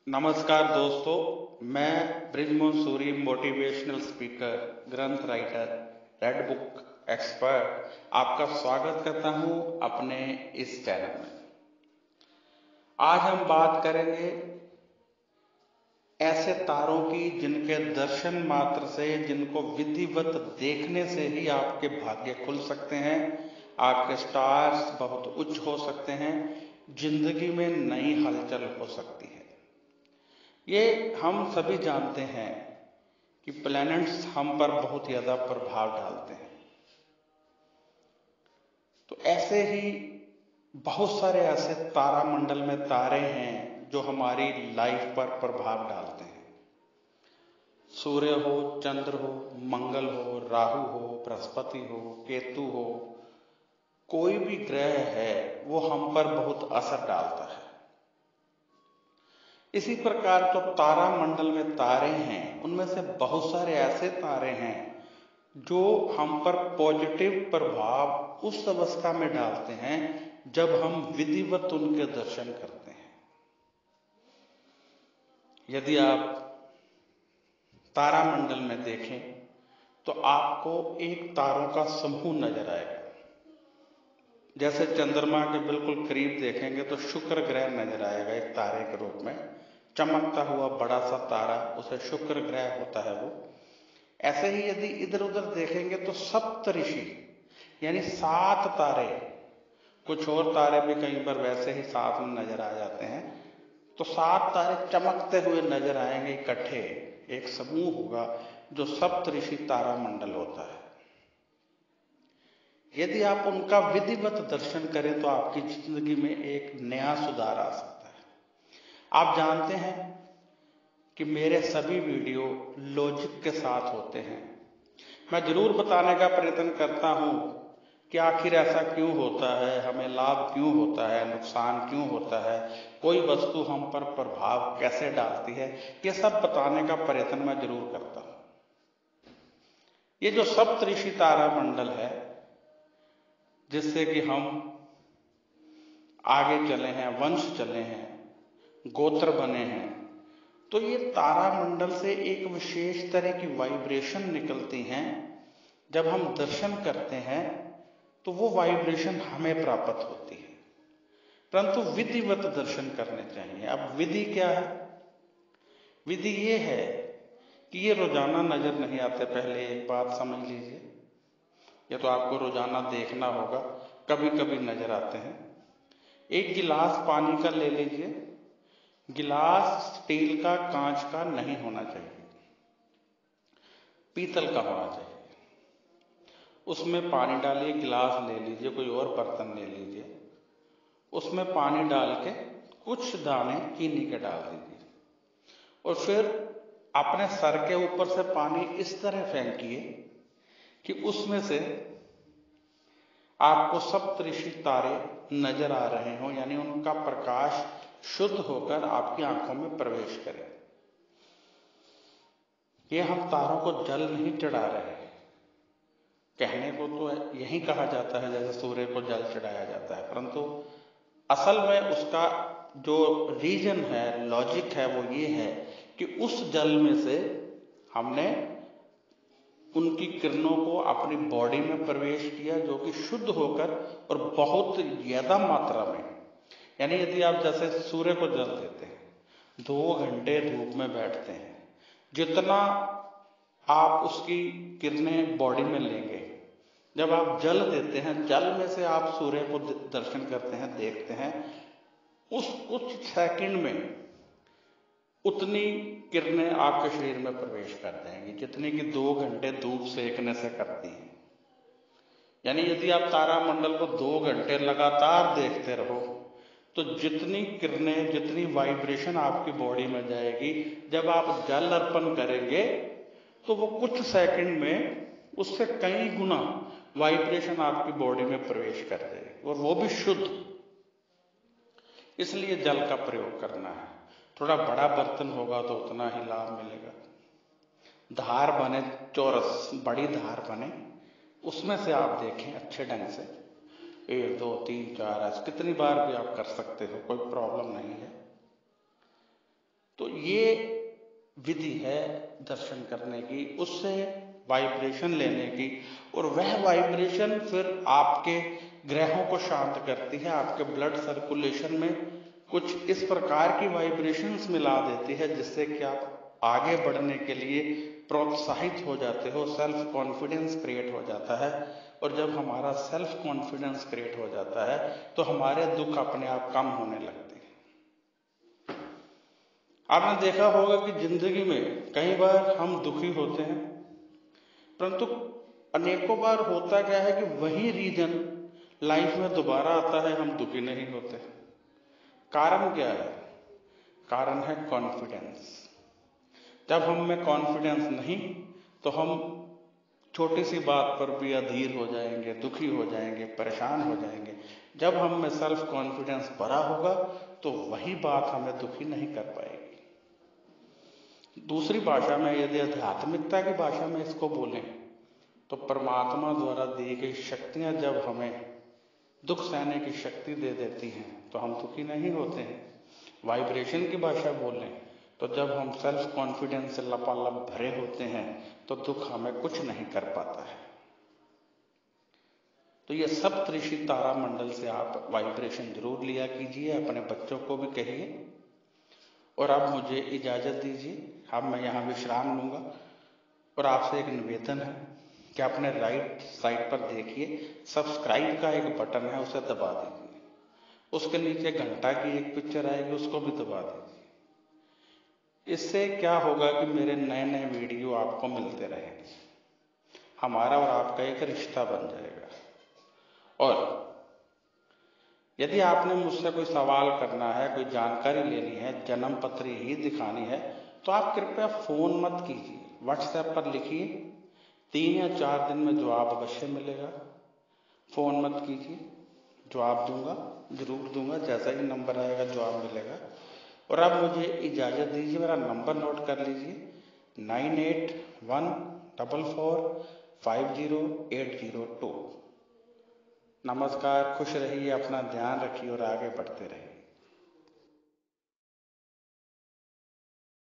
नमस्कार दोस्तों, मैं ब्रिजमोहन सूरी, मोटिवेशनल स्पीकर, ग्रंथ राइटर, रेड बुक एक्सपर्ट आपका स्वागत करता हूं अपने इस चैनल में। आज हम बात करेंगे ऐसे तारों की जिनके दर्शन मात्र से, जिनको विधिवत देखने से ही आपके भाग्य खुल सकते हैं, आपके स्टार्स बहुत उच्च हो सकते हैं, जिंदगी में नई हलचल हो सकती है। ये हम सभी जानते हैं कि प्लैनेट्स हम पर बहुत ज़्यादा प्रभाव डालते हैं। तो ऐसे ही बहुत सारे ऐसे तारामंडल में तारे हैं जो हमारी लाइफ पर प्रभाव डालते हैं। सूर्य हो, चंद्र हो, मंगल हो, राहु हो, बृहस्पति हो, केतु हो, कोई भी ग्रह है वो हम पर बहुत असर डालता है। इसी प्रकार जो तारामंडल में तारे हैं, उनमें से बहुत सारे ऐसे तारे हैं जो हम पर पॉजिटिव प्रभाव उस अवस्था में डालते हैं जब हम विधिवत उनके दर्शन करते हैं। यदि आप तारामंडल में देखें तो आपको एक तारों का समूह नजर आएगा। जैसे चंद्रमा के बिल्कुल करीब देखेंगे तो शुक्र ग्रह नजर आएगा एक तारे के रूप में, चमकता हुआ बड़ा सा तारा, उसे शुक्र ग्रह होता है वो। ऐसे ही यदि इधर उधर देखेंगे तो सप्तऋषि यानी 7 तारे, कुछ और तारे भी कई बार वैसे ही साथ में नजर आ जाते हैं, तो 7 तारे चमकते हुए नजर आएंगे इकट्ठे, एक समूह होगा जो सप्तऋषि तारामंडल होता है। यदि आप उनका विधिवत दर्शन करें तो आपकी जिंदगी में एक नया सुधार आ सकता है। आप जानते हैं कि मेरे सभी वीडियो लॉजिक के साथ होते हैं। मैं जरूर बताने का प्रयत्न करता हूं कि आखिर ऐसा क्यों होता है, हमें लाभ क्यों होता है, नुकसान क्यों होता है, कोई वस्तु हम पर प्रभाव कैसे डालती है, ये सब बताने का प्रयत्न मैं जरूर करता हूं। ये जो सप्तऋषि तारामंडल है जिससे कि हम आगे चले हैं, वंश चले हैं, गोत्र बने हैं, तो ये तारामंडल से एक विशेष तरह की वाइब्रेशन निकलती हैं। जब हम दर्शन करते हैं तो वो वाइब्रेशन हमें प्राप्त होती है, परंतु विधिवत दर्शन करने चाहिए। अब विधि क्या है? विधि ये है कि ये रोजाना नजर नहीं आते। पहले एक बात समझ लीजिए, ये तो आपको रोजाना देखना होगा, कभी कभी नजर आते हैं। एक गिलास पानी का ले लीजिए, गिलास स्टील का, कांच का नहीं होना चाहिए, पीतल का होना चाहिए। उसमें पानी डालिए, गिलास ले लीजिए, कोई और बर्तन ले लीजिए, उसमें पानी डाल के कुछ दाने चीनी के डाल दीजिए और फिर अपने सर के ऊपर से पानी इस तरह फेंकिए कि उसमें से आपको सप्तऋषि तारे नजर आ रहे हो, यानी उनका प्रकाश शुद्ध होकर आपकी आंखों में प्रवेश करे। ये हम तारों को जल नहीं चढ़ा रहे हैं। कहने को तो यही कहा जाता है जैसे सूर्य को जल चढ़ाया जाता है, परंतु असल में उसका जो रीजन है, लॉजिक है, वो ये है कि उस जल में से हमने उनकी किरणों को अपनी बॉडी में प्रवेश किया, जो कि शुद्ध होकर और बहुत ज्यादा मात्रा में, यानी यदि आप जैसे सूर्य को जल देते हैं, 2 घंटे धूप में बैठते हैं, जितना आप उसकी किरणें बॉडी में लेंगे, जब आप जल देते हैं, जल में से आप सूर्य को दर्शन करते हैं, देखते हैं, उस कुछ सेकंड में उतनी किरणें आपके शरीर में प्रवेश कर जाएंगी जितनी कि 2 घंटे धूप सेकने से करती हैं। यानी यदि आप तारामंडल को 2 घंटे लगातार देखते रहो तो जितनी किरणें, जितनी वाइब्रेशन आपकी बॉडी में जाएगी, जब आप जल अर्पण करेंगे तो वो कुछ सेकंड में उससे कई गुना वाइब्रेशन आपकी बॉडी में प्रवेश कर जाएगी, और वो भी शुद्ध। इसलिए जल का प्रयोग करना है। थोड़ा बड़ा बर्तन होगा तो उतना ही लाभ मिलेगा। धार बने चौरस, बड़ी धार बने, उसमें से आप देखें अच्छे ढंग से, 1 2 3 4 ऐसे कितनी बार भी आप कर सकते हो, कोई प्रॉब्लम नहीं है। तो ये विधि है दर्शन करने की, उससे वाइब्रेशन लेने की, और वह वाइब्रेशन फिर आपके ग्रहों को शांत करती है, आपके ब्लड सर्कुलेशन में कुछ इस प्रकार की वाइब्रेशंस मिला देती है जिससे कि आप आगे बढ़ने के लिए प्रोत्साहित हो जाते हो, सेल्फ कॉन्फिडेंस क्रिएट हो जाता है। और जब हमारा सेल्फ कॉन्फिडेंस क्रिएट हो जाता है तो हमारे दुख अपने आप कम होने लगते हैं। आपने देखा होगा कि जिंदगी में कई बार हम दुखी होते हैं, परंतु अनेकों बार होता क्या है कि वही रीजन लाइफ में दोबारा आता है, हम दुखी नहीं होते। कारण क्या है? कारण है कॉन्फिडेंस। जब हम में कॉन्फिडेंस नहीं तो हम छोटी सी बात पर भी अधीर हो जाएंगे, दुखी हो जाएंगे, परेशान हो जाएंगे। जब हम में सेल्फ कॉन्फिडेंस भरा होगा तो वही बात हमें दुखी नहीं कर पाएगी। दूसरी भाषा में, यदि आध्यात्मिकता की भाषा में इसको बोलें तो परमात्मा द्वारा दी गई शक्तियां जब हमें दुख सहने की शक्ति दे देती हैं तो हम दुखी नहीं होते हैं। वाइब्रेशन की भाषा बोलें तो जब हम सेल्फ कॉन्फिडेंस से लबालब भरे होते हैं तो दुख हमें कुछ नहीं कर पाता है। तो ये सप्तऋषि तारा मंडल से आप वाइब्रेशन जरूर लिया कीजिए, अपने बच्चों को भी कहिए। और अब मुझे इजाजत दीजिए, अब मैं यहाँ विश्राम लूंगा। और आपसे एक निवेदन है कि अपने राइट साइड पर देखिए, सब्सक्राइब का एक बटन है, उसे दबा दीजिए। उसके नीचे घंटा की एक पिक्चर आएगी, उसको भी दबा दीजिए। इससे क्या होगा कि मेरे नए नए वीडियो आपको मिलते रहेंगे, हमारा और आपका एक रिश्ता बन जाएगा। और यदि आपने मुझसे कोई सवाल करना है, कोई जानकारी लेनी है, जन्म पत्री ही दिखानी है, तो आप कृपया फोन मत कीजिए, व्हाट्सएप पर लिखिए। 3 या 4 दिन में जवाब अवश्य मिलेगा। फोन मत कीजिए, जवाब दूंगा, जरूर दूंगा। जैसा ही नंबर आएगा जवाब मिलेगा। और अब मुझे इजाजत दीजिए, मेरा नंबर नोट कर लीजिए, 9814450802। नमस्कार, खुश रहिए, अपना ध्यान रखिए और आगे बढ़ते रहिए।